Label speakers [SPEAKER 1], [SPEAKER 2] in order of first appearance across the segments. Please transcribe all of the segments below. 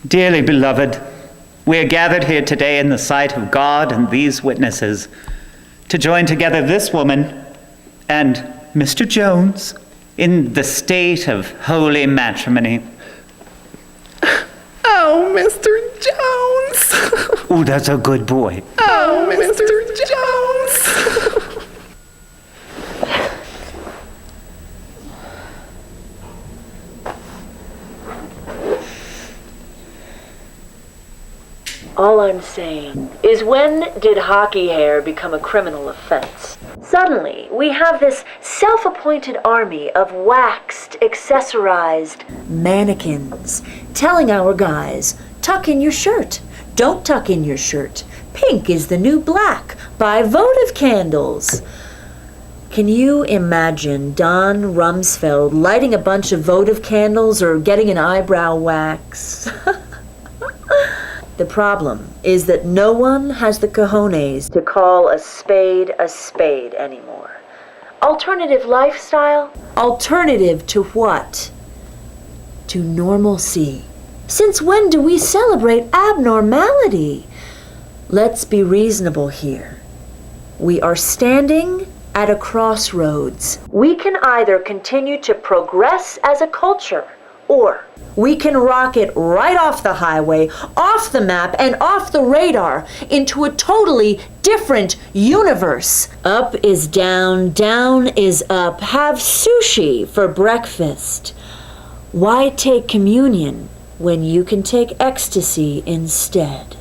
[SPEAKER 1] Dearly beloved, we are gathered here today in the sight of God and these witnesses to join together this woman and Mr. Jones in the state of holy matrimony.
[SPEAKER 2] Oh, Mr. Jones!
[SPEAKER 1] Oh, that's a good boy.
[SPEAKER 2] Oh, Mr. Jones!
[SPEAKER 3] All I'm saying is, when did hockey hair become a criminal offense? Suddenly, we have this self-appointed army of waxed, accessorized mannequins telling our guys, tuck in your shirt, don't tuck in your shirt, pink is the new black, buy votive candles. Can you imagine Don Rumsfeld lighting a bunch of votive candles or getting an eyebrow wax? The problem is that no one has the cojones to call a spade anymore. Alternative lifestyle? Alternative to what? To normalcy. Since when do we celebrate abnormality? Let's be reasonable here. We are standing at a crossroads. We can either continue to progress as a culture, or we can rocket right off the highway, off the map, and off the radar into a totally different universe. Up is down, down is up. Have sushi for breakfast. Why take communion when you can take ecstasy instead?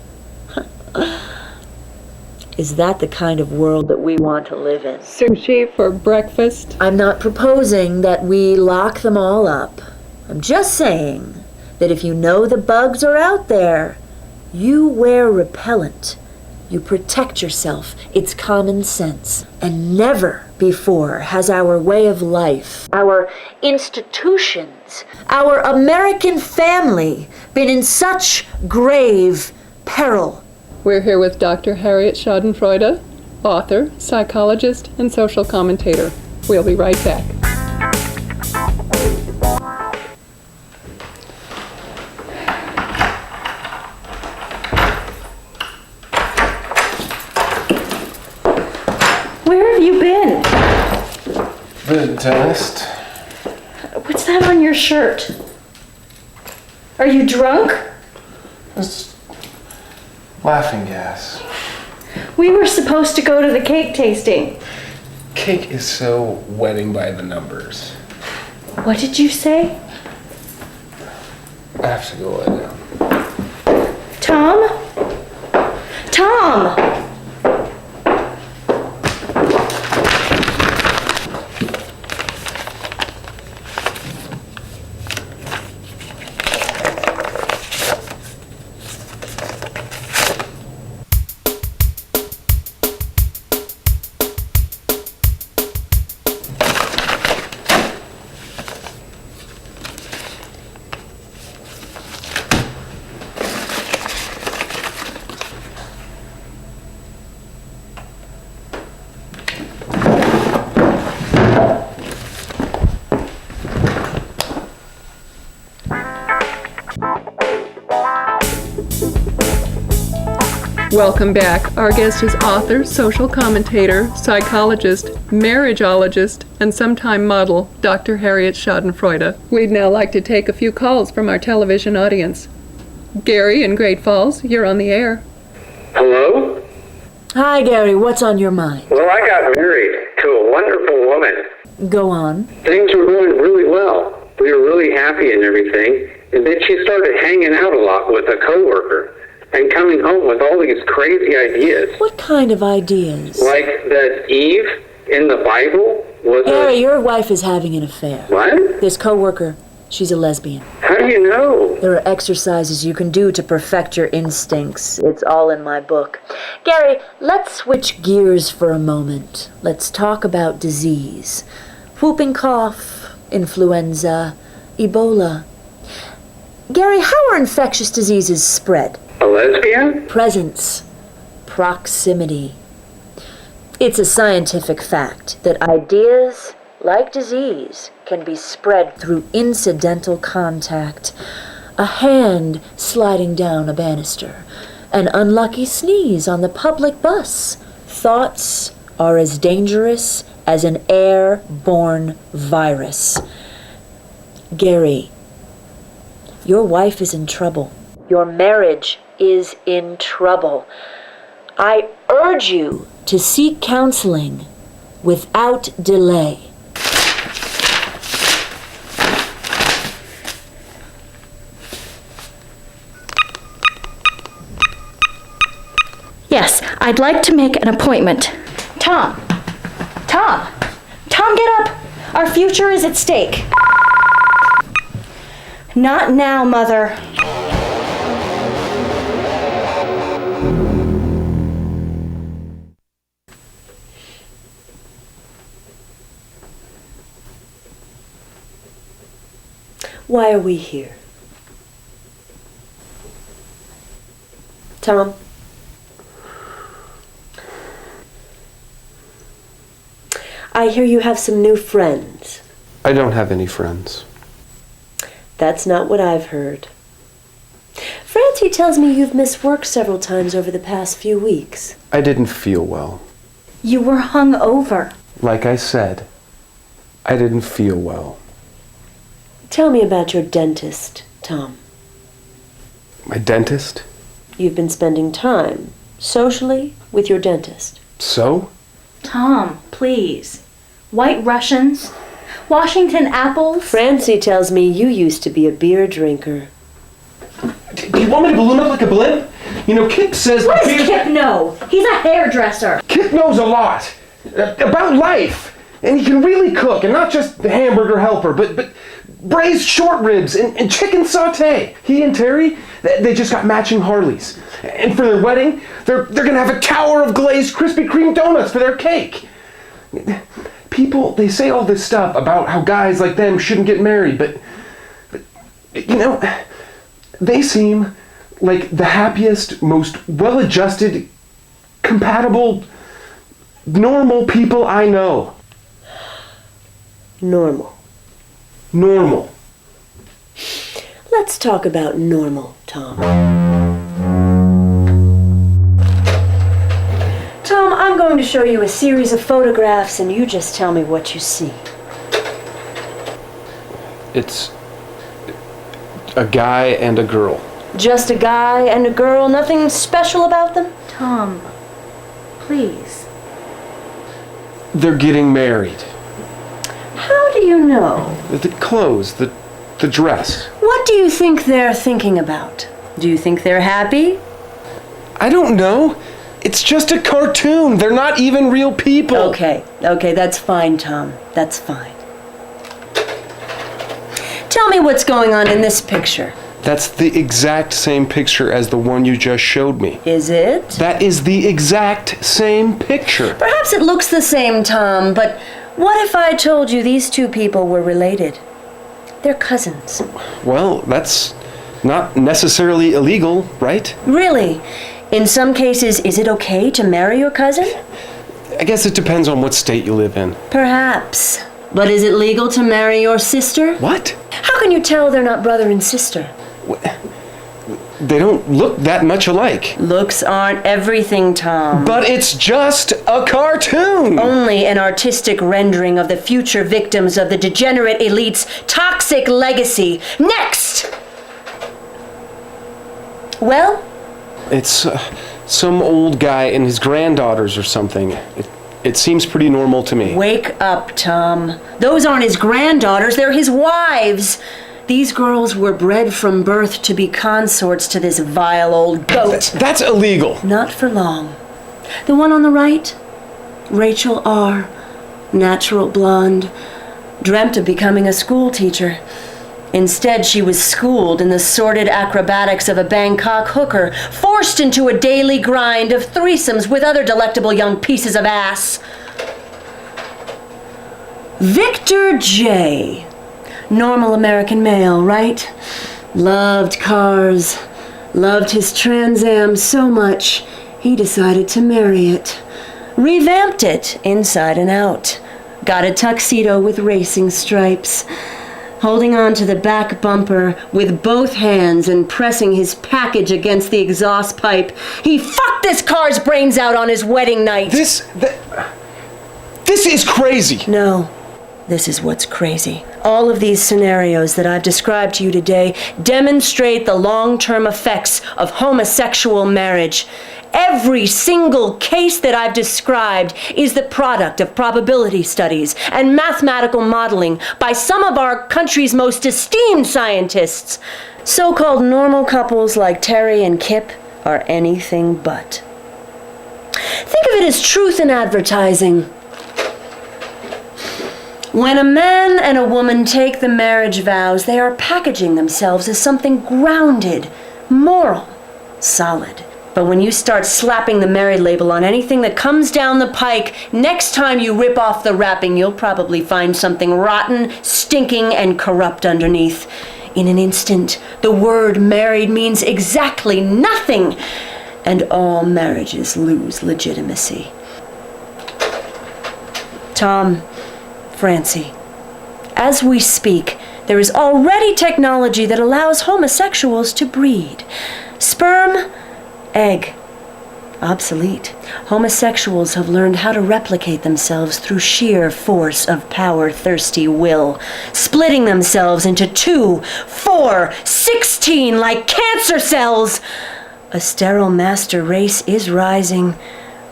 [SPEAKER 3] Is that the kind of world that we want to live in?
[SPEAKER 2] Sushi for breakfast?
[SPEAKER 3] I'm not proposing that we lock them all up. I'm just saying that if you know the bugs are out there, you wear repellent. You protect yourself. It's common sense. And never before has our way of life, our institutions, our American family been in such grave peril.
[SPEAKER 2] We're here with Dr. Harriet Schadenfreude, author, psychologist, and social commentator. We'll be right back.
[SPEAKER 4] Where have you been?
[SPEAKER 5] The dentist.
[SPEAKER 4] What's that on your shirt? Are you drunk?
[SPEAKER 5] It's laughing gas.
[SPEAKER 4] We were supposed to go to the cake tasting.
[SPEAKER 5] Cake is so wedding by the numbers.
[SPEAKER 4] What did you say?
[SPEAKER 5] I have to go lie down.
[SPEAKER 4] Tom? Tom!
[SPEAKER 2] Welcome back. Our guest is author, social commentator, psychologist, marriageologist, and sometime model, Dr. Harriet Schadenfreude. We'd now like to take a few calls from our television audience. Gary in Great Falls, you're on the air.
[SPEAKER 6] Hello?
[SPEAKER 3] Hi, Gary. What's on your mind?
[SPEAKER 6] Well, I got married to a wonderful woman.
[SPEAKER 3] Go on.
[SPEAKER 6] Things were going really well. We were really happy and everything. And then she started hanging out a lot with a coworker and coming home with all these crazy ideas.
[SPEAKER 3] What kind of ideas?
[SPEAKER 6] Like that Eve in the Bible was
[SPEAKER 3] Gary, your wife is having an affair.
[SPEAKER 6] What?
[SPEAKER 3] This coworker, she's a lesbian.
[SPEAKER 6] How do you know?
[SPEAKER 3] There are exercises you can do to perfect your instincts. It's all in my book. Gary, let's switch gears for a moment. Let's talk about disease. Whooping cough, influenza, Ebola. Gary, how are infectious diseases spread?
[SPEAKER 6] A lesbian?
[SPEAKER 3] Presence, proximity. It's a scientific fact that ideas, like disease, can be spread through incidental contact. a hand sliding down a banister, an unlucky sneeze on the public bus. Thoughts are as dangerous as an airborne virus. Gary, your wife is in trouble. Your marriage is in trouble. I urge you to seek counseling without delay.
[SPEAKER 4] Yes, I'd like to make an appointment. Tom, get up. Our future is at stake. Not now, Mother.
[SPEAKER 3] Why are we here? Tom? I hear you have some new friends.
[SPEAKER 5] I don't have any friends.
[SPEAKER 3] That's not what I've heard. Francie tells me you've missed work several times over the past few weeks.
[SPEAKER 5] I didn't feel well.
[SPEAKER 4] You were hung over.
[SPEAKER 5] Like I said, I didn't feel well.
[SPEAKER 3] Tell me about your dentist, Tom.
[SPEAKER 5] My dentist?
[SPEAKER 3] You've been spending time, socially, with your dentist.
[SPEAKER 5] So?
[SPEAKER 4] Tom, please. White Russians? Washington apples?
[SPEAKER 3] Francie tells me you used to be a beer drinker.
[SPEAKER 5] Do you want me to balloon up like a blimp? You know, Kip says...
[SPEAKER 4] What does Kip know? He's a hairdresser.
[SPEAKER 5] Kip knows a lot about life. And he can really cook, and not just the hamburger helper, but braised short ribs and chicken sauté. He and Terry, they just got matching Harleys. And for their wedding, they're gonna have a tower of glazed Krispy Kreme donuts for their cake. People, they say all this stuff about how guys like them shouldn't get married, but you know, they seem like the happiest, most well-adjusted, compatible, normal people I know.
[SPEAKER 3] Normal. Let's talk about normal, Tom. Tom, I'm going to show you a series of photographs and you just tell me what you see.
[SPEAKER 5] It's a guy and a girl.
[SPEAKER 3] Just a guy and a girl, nothing special about them?
[SPEAKER 4] Tom, please.
[SPEAKER 5] They're getting married.
[SPEAKER 3] How do you know?
[SPEAKER 5] The clothes, the dress.
[SPEAKER 3] What do you think they're thinking about? Do you think they're happy?
[SPEAKER 5] I don't know. It's just a cartoon. They're not even real people.
[SPEAKER 3] Okay, that's fine, Tom. That's fine. Tell me what's going on in this picture.
[SPEAKER 5] That's the exact same picture as the one you just showed me.
[SPEAKER 3] Is it?
[SPEAKER 5] That is the exact same picture.
[SPEAKER 3] Perhaps it looks the same, Tom, but what if I told you these two people were related? They're cousins.
[SPEAKER 5] Well, that's not necessarily illegal, right?
[SPEAKER 3] Really? In some cases, is it okay to marry your cousin?
[SPEAKER 5] I guess it depends on what state you live in.
[SPEAKER 3] Perhaps. But is it legal to marry your sister?
[SPEAKER 5] What?
[SPEAKER 3] How can you tell they're not brother and sister?
[SPEAKER 5] They don't look that much alike.
[SPEAKER 3] Looks aren't everything, Tom.
[SPEAKER 5] But it's just a cartoon!
[SPEAKER 3] Only an artistic rendering of the future victims of the degenerate elite's toxic legacy. Next! Well?
[SPEAKER 5] It's some old guy and his granddaughters or something. It seems pretty normal to me.
[SPEAKER 3] Wake up, Tom. Those aren't his granddaughters, they're his wives. These girls were bred from birth to be consorts to this vile old goat.
[SPEAKER 5] That's illegal.
[SPEAKER 3] Not for long. The one on the right, Rachel R., natural blonde, dreamt of becoming a school teacher. Instead, she was schooled in the sordid acrobatics of a Bangkok hooker, forced into a daily grind of threesomes with other delectable young pieces of ass. Victor J., normal American male, right? Loved cars, loved his Trans Am so much, he decided to marry it. Revamped it inside and out. Got a tuxedo with racing stripes.
[SPEAKER 7] holding on to the back bumper with both hands and pressing his package against the exhaust pipe. He fucked this car's brains out on his wedding night.
[SPEAKER 5] This is crazy.
[SPEAKER 7] No, this is what's crazy. All of these scenarios that I've described to you today demonstrate the long-term effects of homosexual marriage. Every single case that I've described is the product of probability studies and mathematical modeling by some of our country's most esteemed scientists. So-called normal couples like Terry and Kip are anything but. Think of it as truth in advertising. When a man and a woman take the marriage vows, they are packaging themselves as something grounded, moral, solid. But when you start slapping the married label on anything that comes down the pike, next time you rip off the wrapping, you'll probably find something rotten, stinking, and corrupt underneath. In an instant, the word married means exactly nothing, and all marriages lose legitimacy. Tom, Francie, as we speak, there is already technology that allows homosexuals to breed. Sperm, egg, obsolete. Homosexuals have learned how to replicate themselves through sheer force of power-thirsty will, splitting themselves into 2, 4, 16 like cancer cells. A sterile master race is rising,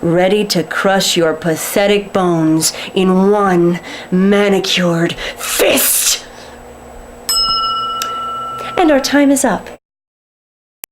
[SPEAKER 7] ready to crush your pathetic bones in one manicured fist. And our time is up.